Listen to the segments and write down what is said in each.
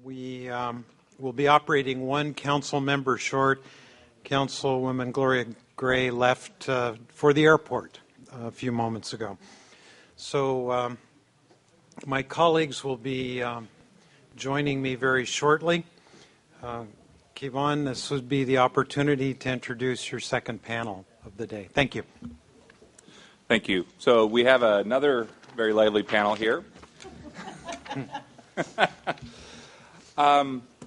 We will be operating one council member short. Councilwoman Gloria Gray left for the airport a few moments ago. So my colleagues will be joining me very shortly. Kevon, this would be the opportunity to introduce your second panel of the day. Thank you. Thank you. So we have another very lively panel here.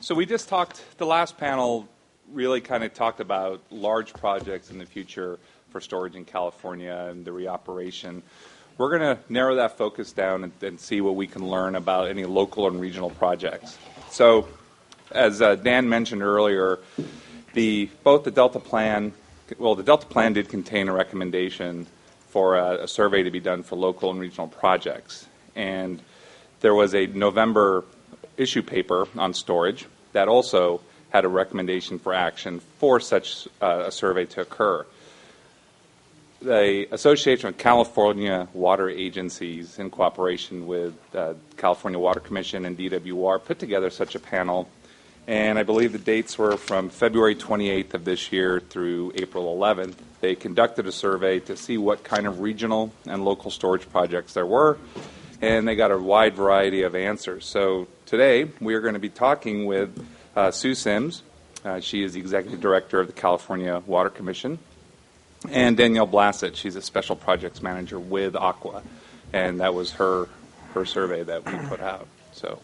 So we just talked, the last panel really kind of talked about large projects in the future for storage in California and the reoperation. We're going to narrow that focus down and see what we can learn about any local and regional projects. So as Dan mentioned earlier, both the Delta Plan, the Delta Plan did contain a recommendation for a survey to be done for local and regional projects. And there was a November issue paper on storage that also had a recommendation for action for such a survey to occur. The Association of California Water Agencies, in cooperation with California Water Commission and DWR, put together such a panel, and I believe the dates were from February 28th of this year through April 11th. They conducted a survey to see what kind of regional and local storage projects there were, and they got a wide variety of answers. So today we are going to be talking with Sue Sims. She is the Executive Director of the California Water Commission, and Danielle Blassett. She's a Special Projects Manager with Aqua, and that was her survey that we put out. So,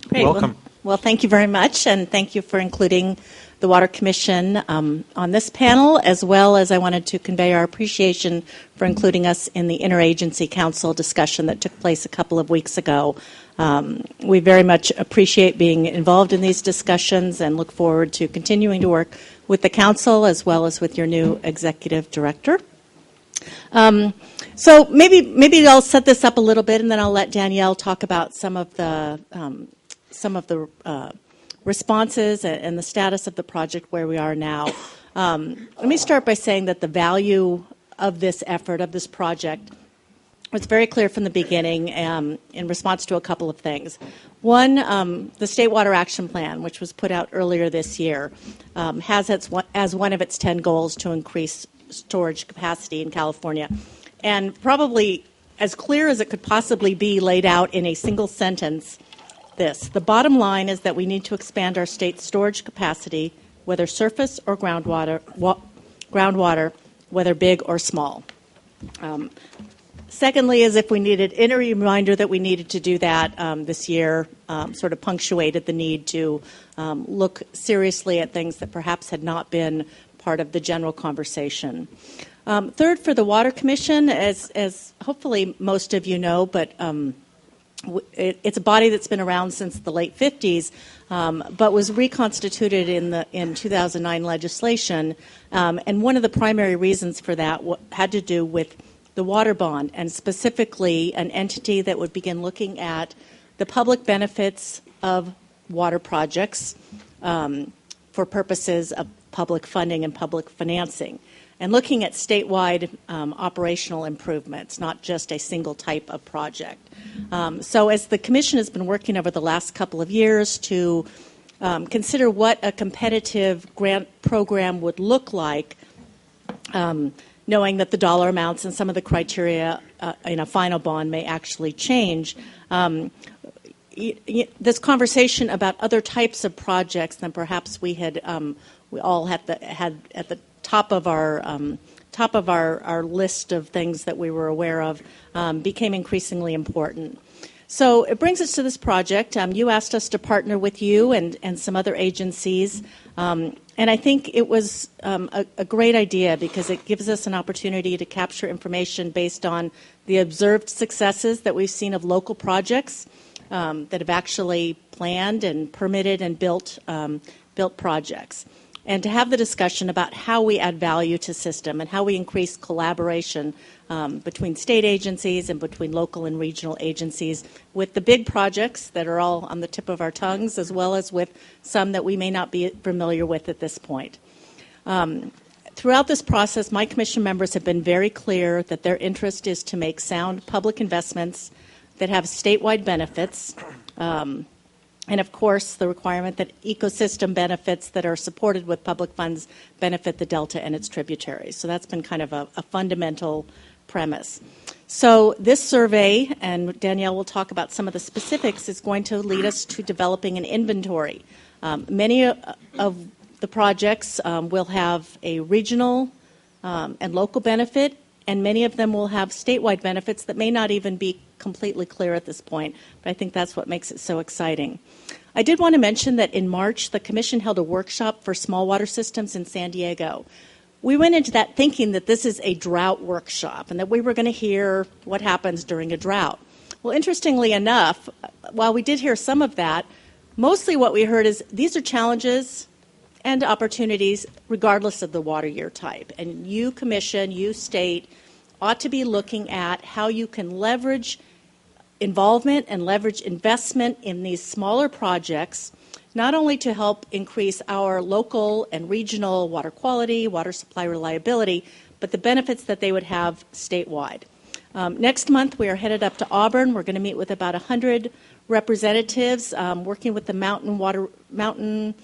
great. Welcome. Well, thank you very much, and thank you for including the Water Commission on this panel, as well as I wanted to convey our appreciation for including us in the Interagency Council discussion that took place a couple of weeks ago. We very much appreciate being involved in these discussions and look forward to continuing to work with the Council as well as with your new Executive Director. So maybe I'll set this up a little bit, and then I'll let Danielle talk about some of the responses and the status of the project where we are now. Let me start by saying that the value of this effort, of this project, was very clear from the beginning in response to a couple of things. One, the State Water Action Plan, which was put out earlier this year, has as one of its 10 goals to increase storage capacity in California. And probably as clear as it could possibly be laid out in a single sentence, the bottom line is that we need to expand our state's storage capacity, whether surface or groundwater, whether big or small. Secondly, as if we needed any reminder that we needed to do that this year, sort of punctuated the need to look seriously at things that perhaps had not been part of the general conversation. Third, for the Water Commission, as hopefully most of you know, but it's a body that's been around since the late 50s, but was reconstituted in 2009 legislation. And one of the primary reasons for that had to do with the water bond, and specifically an entity that would begin looking at the public benefits of water projects for purposes of public funding and public financing, and looking at statewide operational improvements, not just a single type of project. So as the Commission has been working over the last couple of years to consider what a competitive grant program would look like, knowing that the dollar amounts and some of the criteria in a final bond may actually change, this conversation about other types of projects than perhaps we all had at the top of our list of things that we were aware of became increasingly important. So it brings us to this project. You asked us to partner with you and some other agencies, and I think it was a great idea because it gives us an opportunity to capture information based on the observed successes that we've seen of local projects that have actually planned and permitted and built projects, and to have the discussion about how we add value to system and how we increase collaboration between state agencies and between local and regional agencies with the big projects that are all on the tip of our tongues, as well as with some that we may not be familiar with at this point. Throughout this process, my commission members have been very clear that their interest is to make sound public investments that have statewide benefits, and of course the requirement that ecosystem benefits that are supported with public funds benefit the Delta and its tributaries. So that's been kind of a fundamental premise. So this survey, and Danielle will talk about some of the specifics, is going to lead us to developing an inventory. Many of the projects will have a regional and local benefit, and many of them will have statewide benefits that may not even be completely clear at this point, but I think that's what makes it so exciting. I did want to mention that in March, the Commission held a workshop for small water systems in San Diego. We went into that thinking that this is a drought workshop and that we were going to hear what happens during a drought. Well, interestingly enough, while we did hear some of that, mostly what we heard is these are challenges and opportunities regardless of the water year type. And you, Commission, you, State, ought to be looking at how you can leverage involvement and leverage investment in these smaller projects, not only to help increase our local and regional water quality, water supply reliability, but the benefits that they would have statewide. Next month, we are headed up to Auburn. We're going to meet with about 100 representatives, working with the Mountain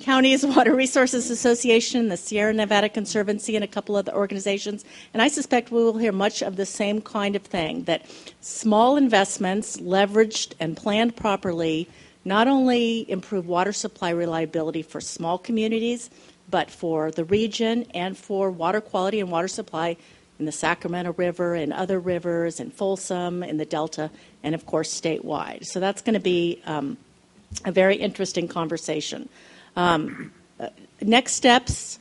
Counties Water Resources Association, the Sierra Nevada Conservancy, and a couple other organizations. And I suspect we will hear much of the same kind of thing, that small investments leveraged and planned properly not only improve water supply reliability for small communities, but for the region and for water quality and water supply in the Sacramento River and other rivers, in Folsom, in the Delta, and of course statewide. So that's going to be a very interesting conversation. Next steps,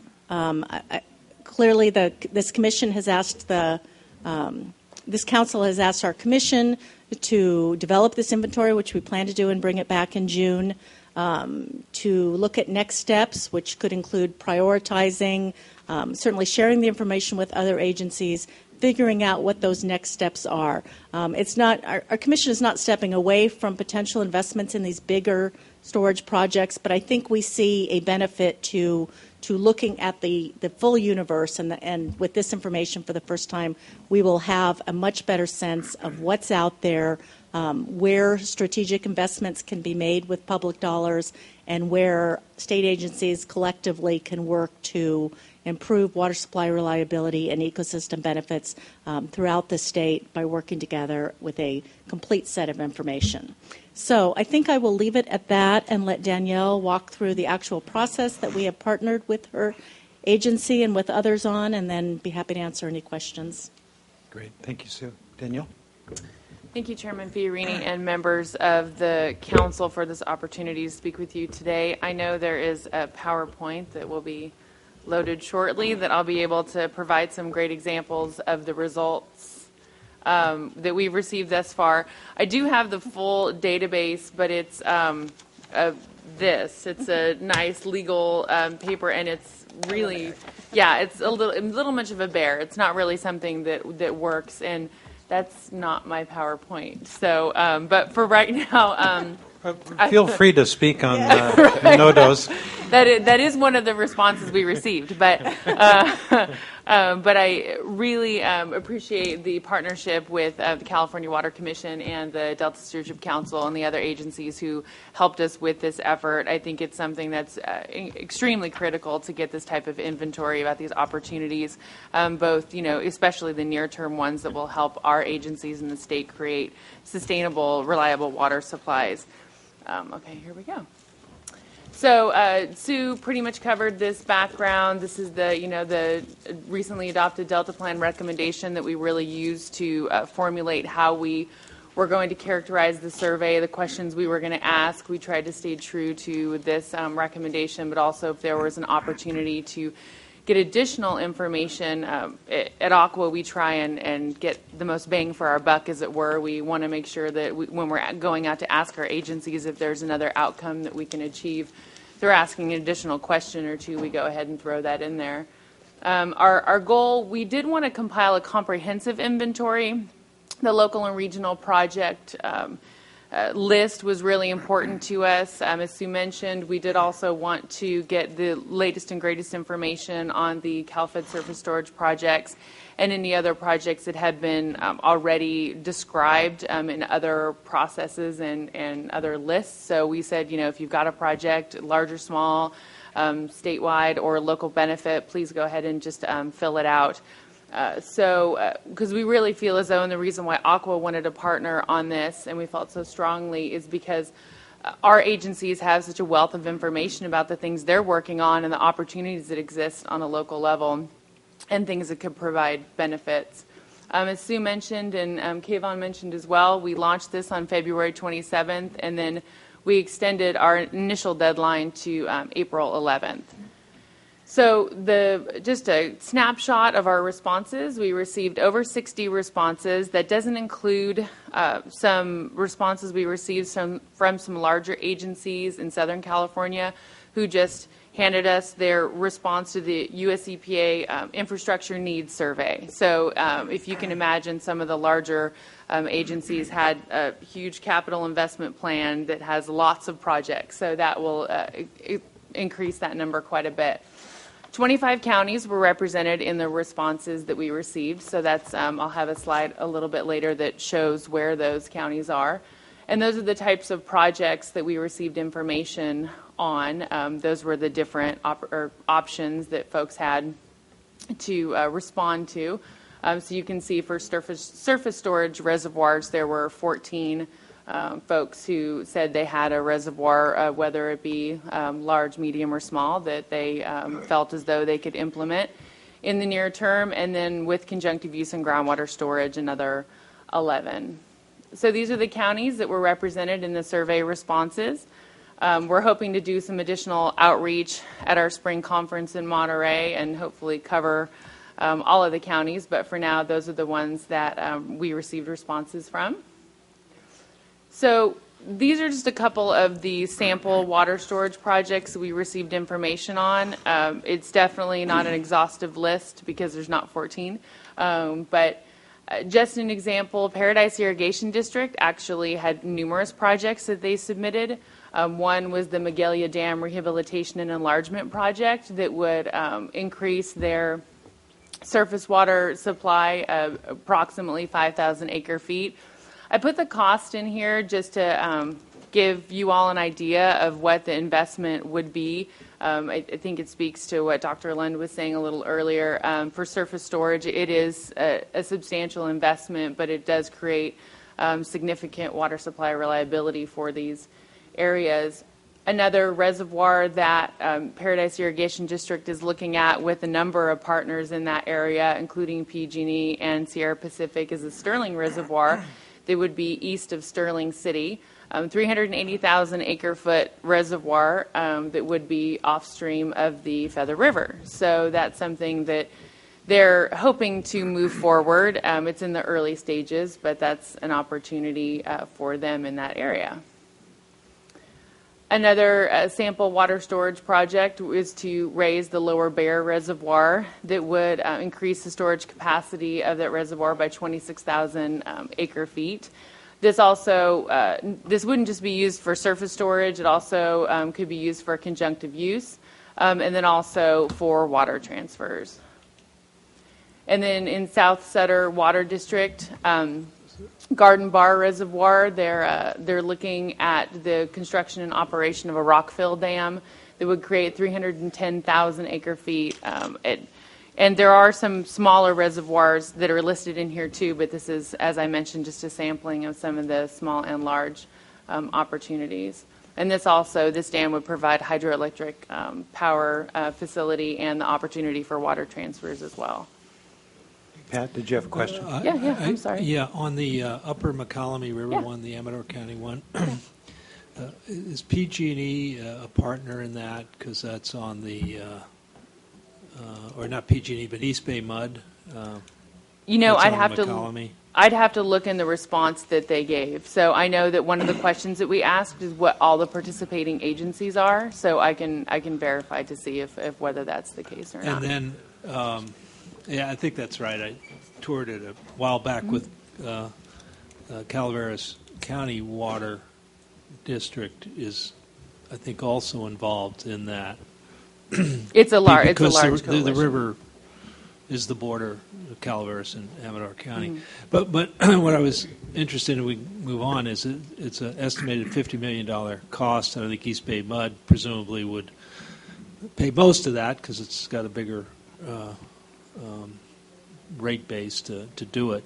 clearly this commission has asked this council has asked our commission to develop this inventory, which we plan to do and bring it back in June, to look at next steps, which could include prioritizing, certainly sharing the information with other agencies, figuring out what those next steps are. It's not our commission is not stepping away from potential investments in these bigger storage projects, but I think we see a benefit to looking at the full universe, and with this information for the first time, we will have a much better sense of what's out there, where strategic investments can be made with public dollars, and where state agencies collectively can work to improve water supply reliability and ecosystem benefits throughout the state by working together with a complete set of information. So I think I will leave it at that and let Danielle walk through the actual process that we have partnered with her agency and with others on, and then be happy to answer any questions. Great. Thank you, Sue. Danielle? Thank you, Chairman Fiorini and members of the Council for this opportunity to speak with you today. I know there is a PowerPoint that will be loaded shortly that I'll be able to provide some great examples of the results that we've received thus far. I do have the full database, but it's It's a nice legal paper, and it's really, yeah, it's a little much of a bear. It's not really something that works, and that's not my PowerPoint. So, but for right now, feel free to speak on right. NODOs. That is one of the responses we received, but I really appreciate the partnership with the California Water Commission and the Delta Stewardship Council and the other agencies who helped us with this effort. I think it's something that's extremely critical to get this type of inventory about these opportunities, both, especially the near-term ones that will help our agencies in the state create sustainable, reliable water supplies. Okay, here we go. So Sue pretty much covered this background. This is the recently adopted Delta Plan recommendation that we really used to formulate how we were going to characterize the survey, the questions we were going to ask. We tried to stay true to this recommendation, but also if there was an opportunity to get additional information. At Aqua, we try and get the most bang for our buck, as it were. We want to make sure that when we're going out to ask our agencies if there's another outcome that we can achieve through asking an additional question or two, we go ahead and throw that in there. Our goal, we did want to compile a comprehensive inventory. The local and regional project list was really important to us. As Sue mentioned, we did also want to get the latest and greatest information on the CalFed surface storage projects and any other projects that had been already described in other processes and other lists. So we said, if you've got a project, large or small, statewide or local benefit, please go ahead and just fill it out. Because we really feel as though, and the reason why Aqua wanted to partner on this, and we felt so strongly, is because our agencies have such a wealth of information about the things they're working on and the opportunities that exist on a local level and things that could provide benefits. As Sue mentioned and Kayvon mentioned as well, we launched this on February 27th, and then we extended our initial deadline to April 11th. So just a snapshot of our responses. We received over 60 responses. That doesn't include some responses we received from some larger agencies in Southern California who just handed us their response to the US EPA infrastructure needs survey. So if you can imagine, some of the larger agencies had a huge capital investment plan that has lots of projects. So that will increase that number quite a bit. 25 counties were represented in the responses that we received. So that's, I'll have a slide a little bit later that shows where those counties are. And those are the types of projects that we received information on. Those were the different options that folks had to respond to. So you can see for surface storage reservoirs, there were 14 folks who said they had a reservoir, whether it be large, medium, or small, that they felt as though they could implement in the near term. And then with conjunctive use and groundwater storage, another 11. So these are the counties that were represented in the survey responses. We're hoping to do some additional outreach at our spring conference in Monterey and hopefully cover all of the counties. But for now, those are the ones that we received responses from. So these are just a couple of the sample water storage projects we received information on. It's definitely not an exhaustive list because there's not 14. But just an example, Paradise Irrigation District actually had numerous projects that they submitted. One was the Magalia Dam Rehabilitation and Enlargement Project that would increase their surface water supply approximately 5,000 acre feet. I put the cost in here just to give you all an idea of what the investment would be. I think it speaks to what Dr. Lund was saying a little earlier. For surface storage, it is a substantial investment, but it does create significant water supply reliability for these areas. Another reservoir that Paradise Irrigation District is looking at with a number of partners in that area, including PG&E and Sierra Pacific, is the Sterling Reservoir. They would be east of Sterling City, 380,000 acre foot reservoir that would be offstream of the Feather River. So that's something that they're hoping to move forward. It's in the early stages, but that's an opportunity for them in that area. Another sample water storage project is to raise the Lower Bear Reservoir that would increase the storage capacity of that reservoir by 26,000 acre feet. This also, this wouldn't just be used for surface storage, it also could be used for conjunctive use, and then also for water transfers. And then in South Sutter Water District, Garden Bar Reservoir, they're looking at the construction and operation of a rockfill dam that would create 310,000 acre feet. And there are some smaller reservoirs that are listed in here too, but this is, as I mentioned, just a sampling of some of the small and large opportunities. And this dam would provide hydroelectric power facility and the opportunity for water transfers as well. Pat, did you have a question? I'm sorry. Yeah, on the upper McCallamy River one, the Amador County one, is PG&E a partner in that? Because that's on the, or not PG&E, but East Bay Mud. I'd have to look in the response that they gave. So I know that one of the questions that we asked is what all the participating agencies are. So I can verify to see if whether that's the case or not. And then. Yeah, I think that's right. I toured it a while back with Calaveras County Water District is, I think, also involved in that. It's a large Because coalition. the river is the border of Calaveras and Amador County. But what I was interested in, we move on, is it's an estimated $50 million cost, and I think East Bay Mud presumably would pay most of that because it's got a bigger rate base to do it.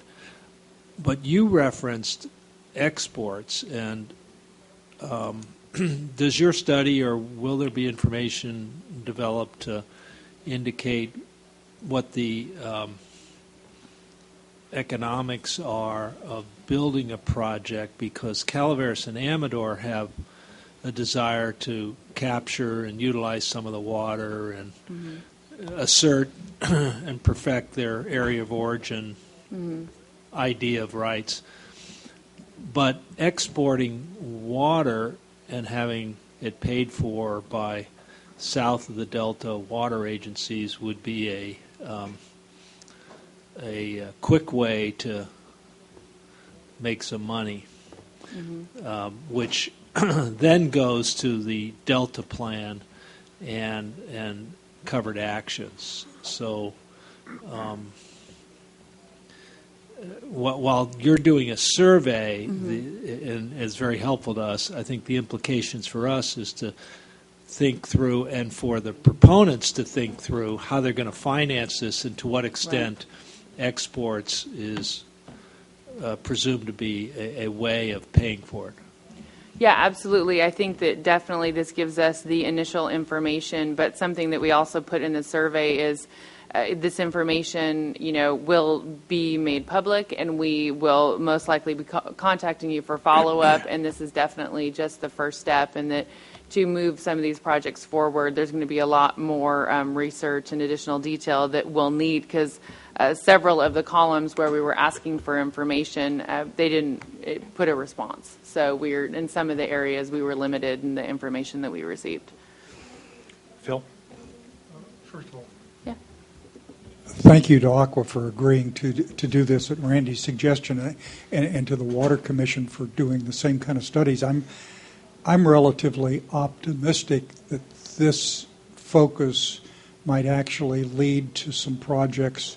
But you referenced exports, and does your study, or will there be information developed to indicate what the economics are of building a project? Because Calaveras and Amador have a desire to capture and utilize some of the water and assert and perfect their area of origin idea of rights. But exporting water and having it paid for by south of the Delta water agencies would be a quick way to make some money, which then goes to the Delta plan and covered actions. So while you're doing a survey, and it's very helpful to us, I think the implications for us is to think through, and for the proponents to think through, how they're going to finance this and to what extent exports is presumed to be a way of paying for it. Yeah, absolutely. I think that definitely this gives us the initial information, but something that we also put in the survey is this information, will be made public, and we will most likely be contacting you for follow-up, and this is definitely just the first step, and that to move some of these projects forward, there's going to be a lot more research and additional detail that we'll need, because several of the columns where we were asking for information, they didn't put a response. So we're in some of the areas we were limited in the information that we received. Phil? First of all, Yeah. thank you to Aqua for agreeing to do this at Randy's suggestion, and to the Water Commission for doing the same kind of studies. I'm relatively optimistic that this focus might actually lead to some projects.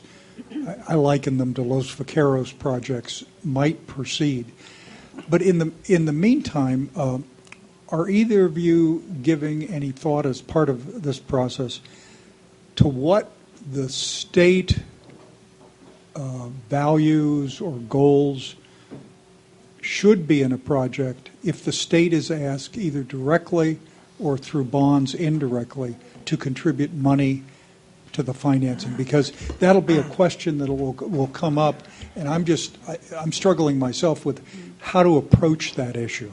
I liken them to Los Vaqueros projects might proceed. But in the meantime, are either of you giving any thought as part of this process to what the state values or goals should be in a project if the state is asked either directly or through bonds indirectly to contribute money to the financing? Because that'll be a question that will come up, and I'm struggling myself with how to approach that issue.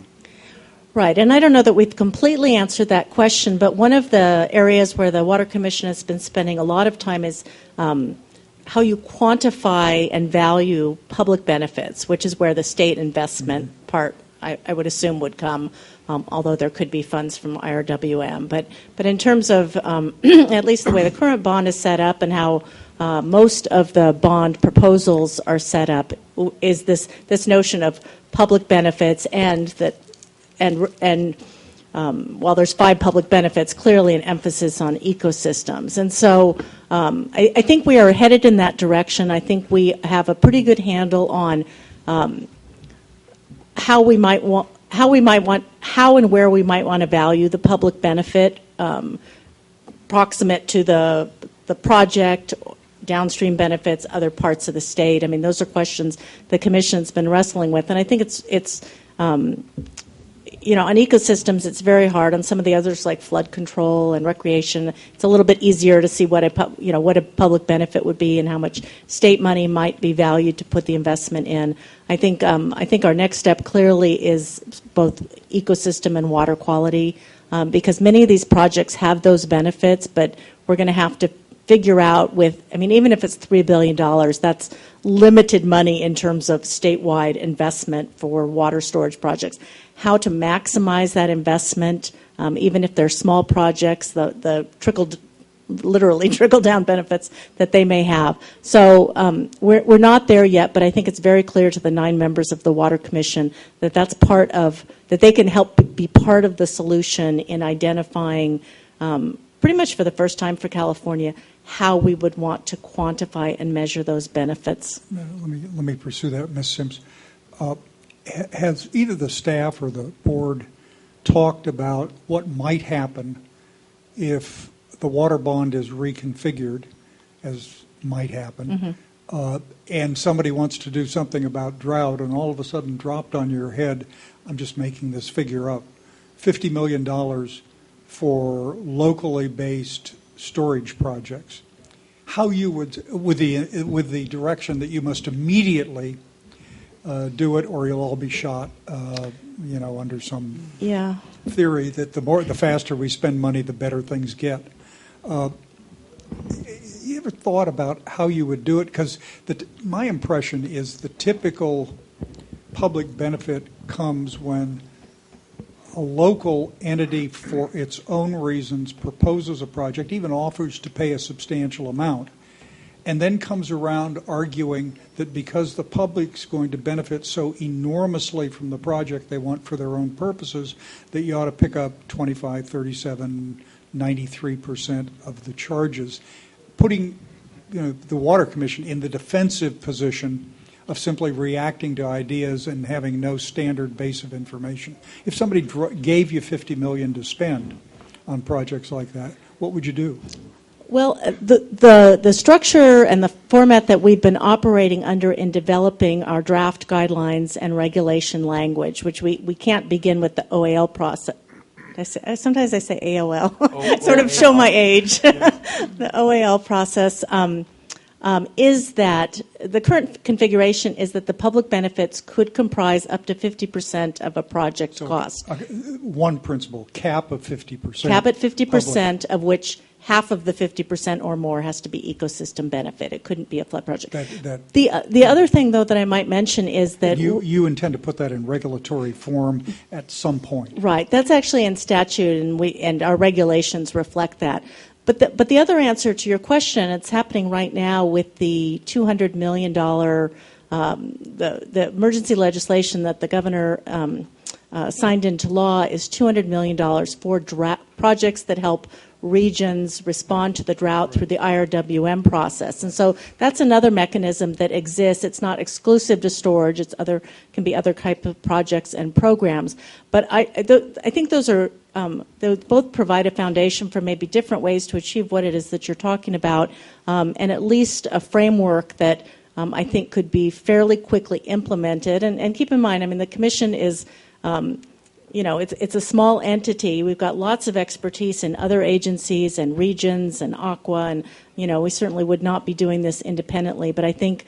Right, and I don't know that we've completely answered that question, but one of the areas where the Water Commission has been spending a lot of time is how you quantify and value public benefits, which is where the state investment part, I would assume, would come, although there could be funds from IRWM. But in terms of at least the way the current bond is set up and how most of the bond proposals are set up, is this notion of public benefits, and while there's 5 public benefits, clearly an emphasis on ecosystems. And so I think we are headed in that direction. I think we have a pretty good handle on how and where we might want to value the public benefit proximate to the project, downstream benefits, other parts of the state. I mean, those are questions the Commission's been wrestling with, and I think it's on ecosystems, it's very hard. On some of the others, like flood control and recreation, it's a little bit easier to see what a public benefit would be and how much state money might be valued to put the investment in. I think our next step clearly is both ecosystem and water quality, because many of these projects have those benefits, but we're going to have to figure out even if it's $3 billion, that's limited money in terms of statewide investment for water storage projects. How to maximize that investment, even if they're small projects, the literally trickle-down benefits that they may have. So we're not there yet, but I think it's very clear to the 9 members of the Water Commission that that's part of, that they can help be part of the solution in identifying, pretty much for the first time for California, how we would want to quantify and measure those benefits. Let me pursue that, Ms. Sims. Has either the staff or the board talked about what might happen if the water bond is reconfigured, as might happen, and somebody wants to do something about drought, and all of a sudden dropped on your head, I'm just making this figure up, $50 million for locally based storage projects? How you would, with the direction that you must immediately do it, or you'll all be shot, under some theory that the faster we spend money, the better things get. You ever thought about how you would do it? Because my impression is the typical public benefit comes when a local entity, for its own reasons, proposes a project, even offers to pay a substantial amount, and then comes around arguing that because the public's going to benefit so enormously from the project they want for their own purposes, that you ought to pick up 25, 37, 93% of the charges, putting the Water Commission in the defensive position of simply reacting to ideas and having no standard base of information. If somebody gave you $50 million to spend on projects like that, what would you do? Well, the structure and the format that we've been operating under in developing our draft guidelines and regulation language, which we can't begin with the OAL process. Sometimes I say AOL, sort of show my age. The OAL process is that the current configuration is that the public benefits could comprise up to 50% of a project cost. One principle, cap of 50%. Cap at 50%, of which half of the 50% or more has to be ecosystem benefit. It couldn't be a flood project. The other thing, though, that I might mention is that you intend to put that in regulatory form at some point. Right. That's actually in statute, and our regulations reflect that. But the other answer to your question, it's happening right now with the $200 million, the emergency legislation that the governor signed into law is $200 million for projects that help regions respond to the drought through the IRWM process. And so that's another mechanism that exists. It's not exclusive to storage. Can be other type of projects and programs. But I think those are they both provide a foundation for maybe different ways to achieve what it is that you're talking about, and at least a framework that I think could be fairly quickly implemented. And keep in mind, I mean, the Commission is it's a small entity. We've got lots of expertise in other agencies and regions and Aqua, and we certainly would not be doing this independently. But I think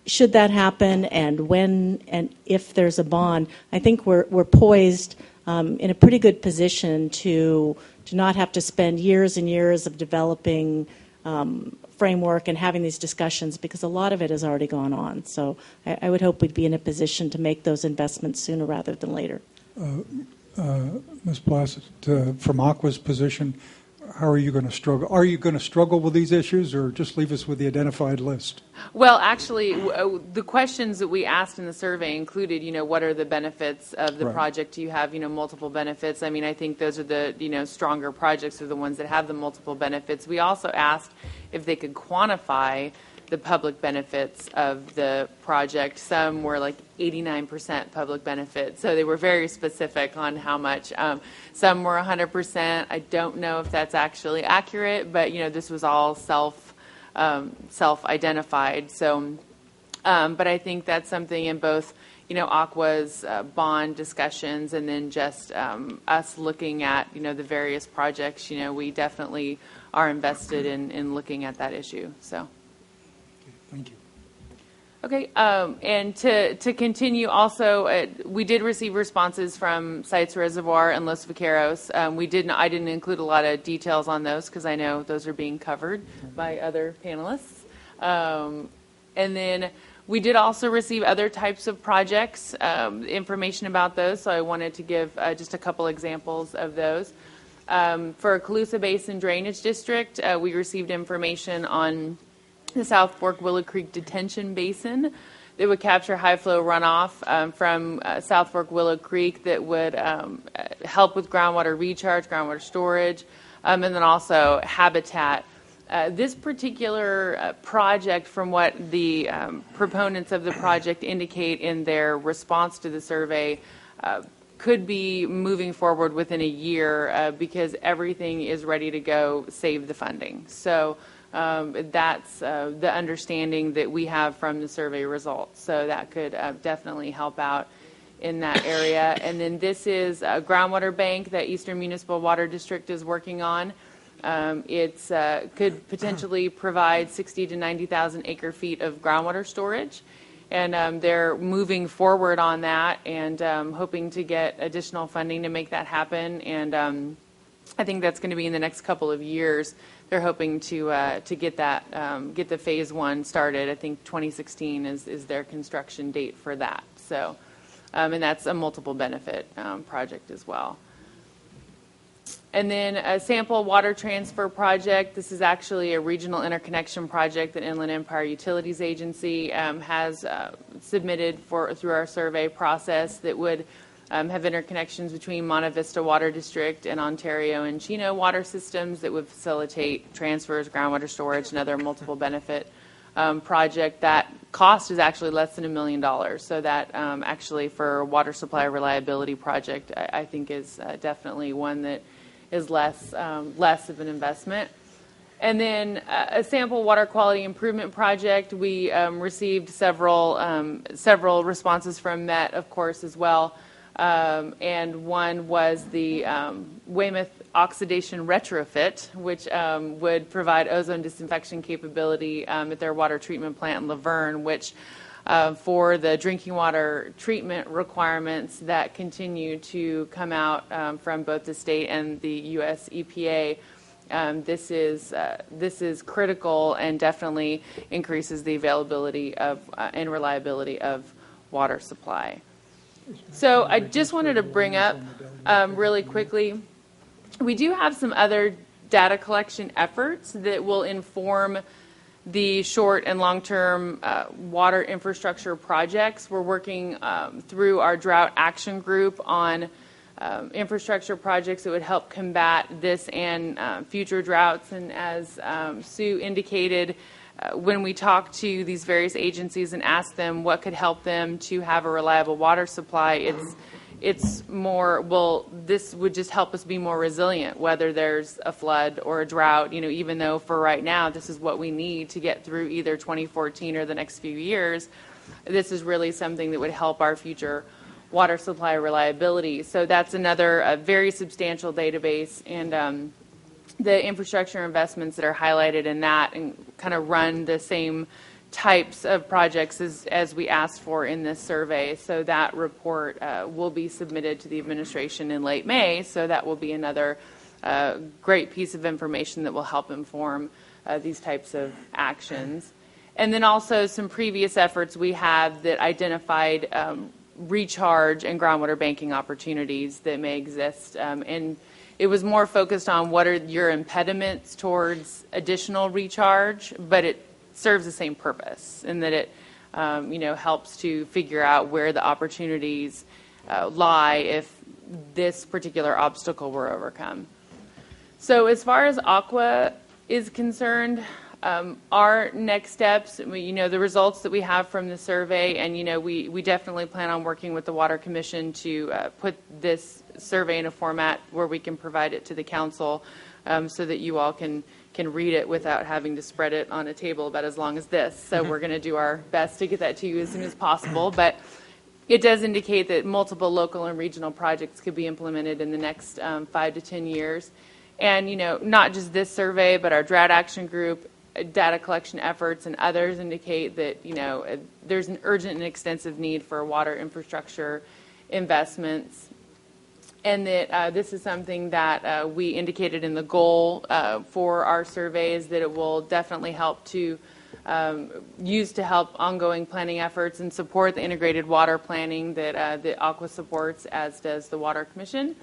should that happen, and when and if there's a bond, I think we're poised in a pretty good position to not have to spend years and years of developing framework and having these discussions, because a lot of it has already gone on. So I would hope we'd be in a position to make those investments sooner rather than later. Ms. Blassett, from Aqua's position, how are you going to struggle? Are you going to struggle with these issues, or just leave us with the identified list? Well, actually, the questions that we asked in the survey included, what are the benefits of the project? Do you have, multiple benefits? I mean, I think those are the, stronger projects are the ones that have the multiple benefits. We also asked if they could quantify the public benefits of the project. Some were like 89% public benefit, so they were very specific on how much. Some were 100%. I don't know if that's actually accurate, but this was all self-identified. So, but I think that's something in both Aqua's bond discussions, and then just us looking at the various projects. We definitely are invested in looking at that issue. So. Thank you. Okay, and to continue, also, we did receive responses from Sites Reservoir and Los Vaqueros. I didn't include a lot of details on those because I know those are being covered by other panelists. And then we did also receive other types of projects, information about those, so I wanted to give just a couple examples of those. For Colusa Basin Drainage District, we received information on the South Fork Willow Creek Detention Basin that would capture high flow runoff from South Fork Willow Creek that would help with groundwater recharge, groundwater storage, and then also habitat. This particular project, from what the proponents of the project indicate in their response to the survey, could be moving forward within a year because everything is ready to go, save the funding. So that's the understanding that we have from the survey results. So that could definitely help out in that area. And then this is a groundwater bank that Eastern Municipal Water District is working on. It could potentially provide 60 to 90,000 acre feet of groundwater storage. And they're moving forward on that and hoping to get additional funding to make that happen. And I think that's going to be in the next couple of years. They're hoping to get that, get the phase one started. I think 2016 is their construction date for that. So, and that's a multiple benefit project as well. And then a sample water transfer project. This is actually a regional interconnection project that Inland Empire Utilities Agency has submitted through our survey process that would have interconnections between Monte Vista Water District and Ontario and Chino water systems that would facilitate transfers, groundwater storage, and other multiple benefit project. That cost is actually less than $1 million. So that actually for a water supply reliability project, I think is definitely one that is less of an investment. And then a sample water quality improvement project. We received several responses from MET, of course, as well. And one was the Weymouth Oxidation Retrofit, which would provide ozone disinfection capability at their water treatment plant in Laverne, which for the drinking water treatment requirements that continue to come out from both the state and the U.S. EPA. This is critical and definitely increases the availability of and reliability of water supply. So I just wanted to bring up really quickly, we do have some other data collection efforts that will inform the short and long-term water infrastructure projects. We're working through our drought action group on infrastructure projects that would help combat this and future droughts. And as Sue indicated, when we talk to these various agencies and ask them what could help them to have a reliable water supply, it's more, well, this would just help us be more resilient, whether there's a flood or a drought, you know, even though for right now this is what we need to get through either 2014 or the next few years. This is really something that would help our future water supply reliability. So that's another very substantial database, and the infrastructure investments that are highlighted in that and kind of run the same types of projects as we asked for in this survey. So that report will be submitted to the administration in late May. So that will be another great piece of information that will help inform these types of actions. And then also some previous efforts we had that identified recharge and groundwater banking opportunities that may exist. And it was more focused on what are your impediments towards additional recharge, but it serves the same purpose in that it helps to figure out where the opportunities lie if this particular obstacle were overcome. So as far as Aqua is concerned, our next steps, the results that we have from the survey, and we definitely plan on working with the Water Commission to put this survey in a format where we can provide it to the council so that you all can read it without having to spread it on a table about as long as this. So we're going to do our best to get that to you as soon as possible. But it does indicate that multiple local and regional projects could be implemented in the next 5 to 10 years. And, not just this survey, but our drought action group, data collection efforts, and others indicate that, there's an urgent and extensive need for water infrastructure investments. And that this is something that we indicated in the goal for our surveys, that it will definitely help to use to help ongoing planning efforts and support the integrated water planning that Aqua supports, as does the Water Commission.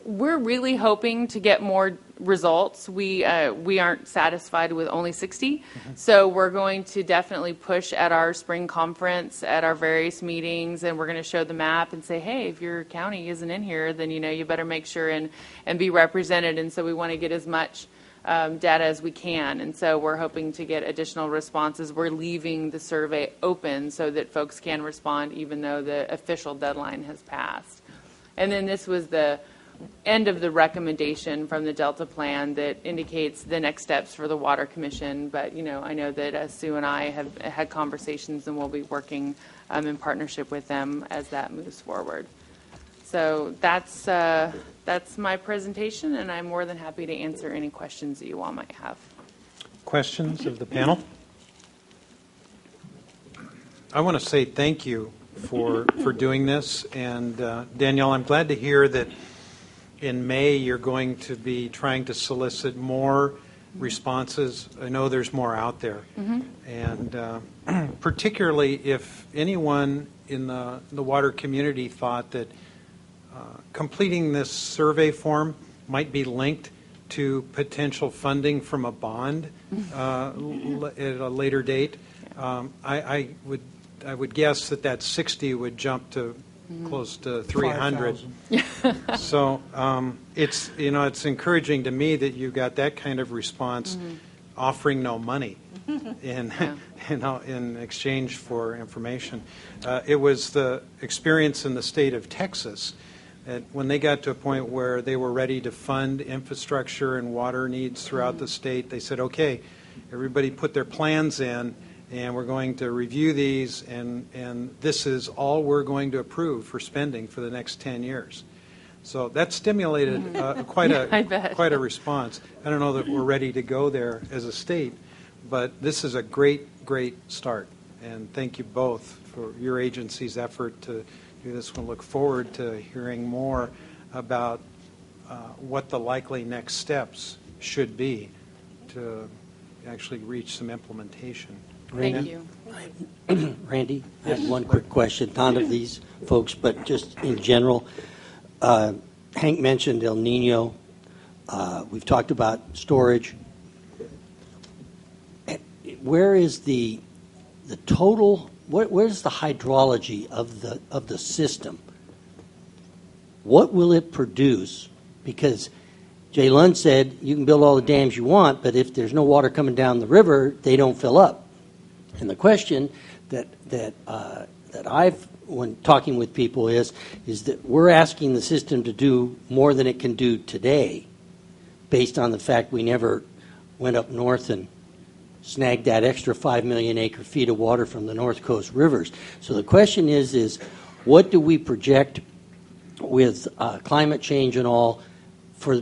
We're really hoping to get more results. We aren't satisfied with only 60, so we're going to definitely push at our spring conference, at our various meetings, and we're going to show the map and say, hey, if your county isn't in here, then you better make sure and be represented. And so we want to get as much data as we can, and so we're hoping to get additional responses. We're leaving the survey open so that folks can respond even though the official deadline has passed. And then this was the end of the recommendation from the Delta Plan that indicates the next steps for the Water Commission. But, I know that Sue and I have had conversations, and we'll be working in partnership with them as that moves forward. So that's my presentation, and I'm more than happy to answer any questions that you all might have. Questions of the panel? I want to say thank you for doing this. And Danielle, I'm glad to hear that in May you're going to be trying to solicit more responses. I know there's more out there. And particularly if anyone in the water community thought that completing this survey form might be linked to potential funding from a bond at a later date, I would guess that 60 would jump to close to 300. So it's encouraging to me that you got that kind of response, offering no money in exchange for information. It was the experience in the state of Texas that when they got to a point where they were ready to fund infrastructure and water needs throughout the state, they said, okay, everybody put their plans in, and we're going to review these, and this is all we're going to approve for spending for the next 10 years. So that stimulated quite a response. I don't know that we're ready to go there as a state, but this is a great start. And thank you both for your agency's effort to do this. We'll look forward to hearing more about what the likely next steps should be to actually reach some implementation. Thank you. Randy, I have one quick question, not of these folks, but just in general. Hank mentioned El Nino. We've talked about storage. Where is the total? Where's the hydrology of the system? What will it produce? Because Jay Lund said you can build all the dams you want, but if there's no water coming down the river, they don't fill up. And the question that I've, when talking with people, is that we're asking the system to do more than it can do today, based on the fact we never went up north and snagged that extra 5 million acre feet of water from the North Coast rivers. So the question is what do we project with climate change and all for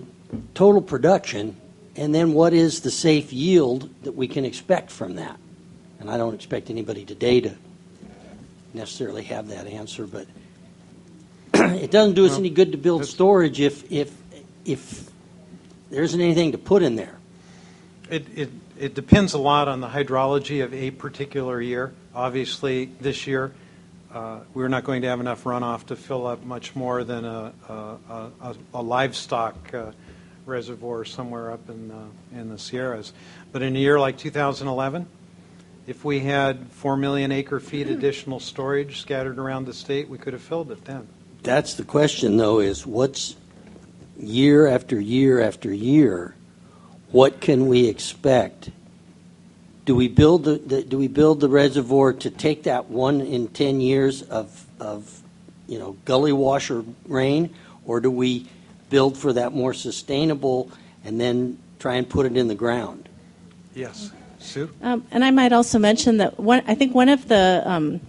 total production, and then what is the safe yield that we can expect from that? And I don't expect anybody today to necessarily have that answer, but it doesn't do us any good to build storage if there isn't anything to put in there. It depends a lot on the hydrology of a particular year. Obviously, this year we're not going to have enough runoff to fill up much more than a livestock reservoir somewhere up in the Sierras. But in a year like 2011, if we had 4 million acre feet additional storage scattered around the state, we could have filled it then. That's the question, though, is what's year after year after year, what can we expect? Do we build the reservoir to take that 1 in 10 years of gully washer rain, or do we build for that more sustainable and then try and put it in the ground? Yes. Sue? And I might also mention that I think one of the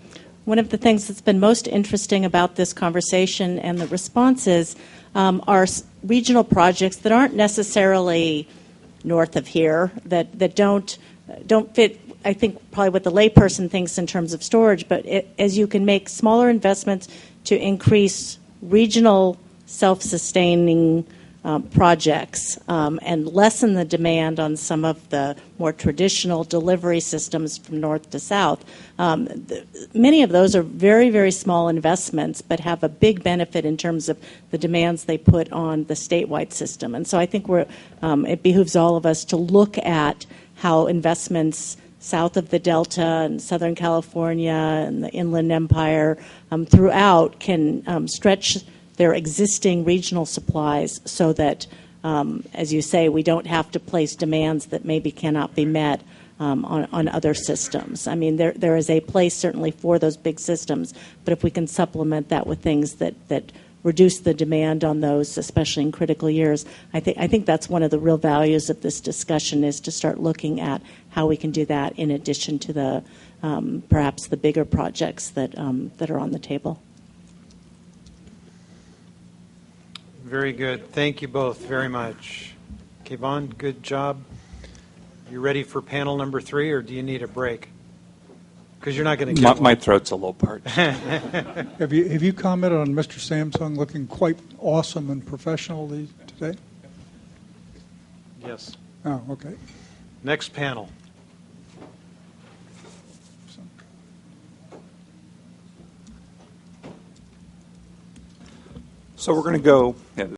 things that's been most interesting about this conversation and the responses are regional projects that aren't necessarily north of here, that don't fit, I think, probably what the layperson thinks in terms of storage, but as you can make smaller investments to increase regional self-sustaining projects and lessen the demand on some of the more traditional delivery systems from north to south. Many of those are very, very small investments, but have a big benefit in terms of the demands they put on the statewide system. And so I think it behooves all of us to look at how investments south of the Delta and Southern California and the Inland Empire throughout can stretch their existing regional supplies so that, as you say, we don't have to place demands that maybe cannot be met on other systems. I mean, there is a place certainly for those big systems, but if we can supplement that with things that reduce the demand on those, especially in critical years, I think that's one of the real values of this discussion, is to start looking at how we can do that in addition to the perhaps the bigger projects that are on the table. Very good. Thank you both very much. Kevon, good job. You ready for panel number 3, or do you need a break? Because you're not going to get my throat's a little parched. Have you commented on Mr. Samsung looking quite awesome and professional today? Yes. Oh, okay. Next panel. So we're going to go. Yeah,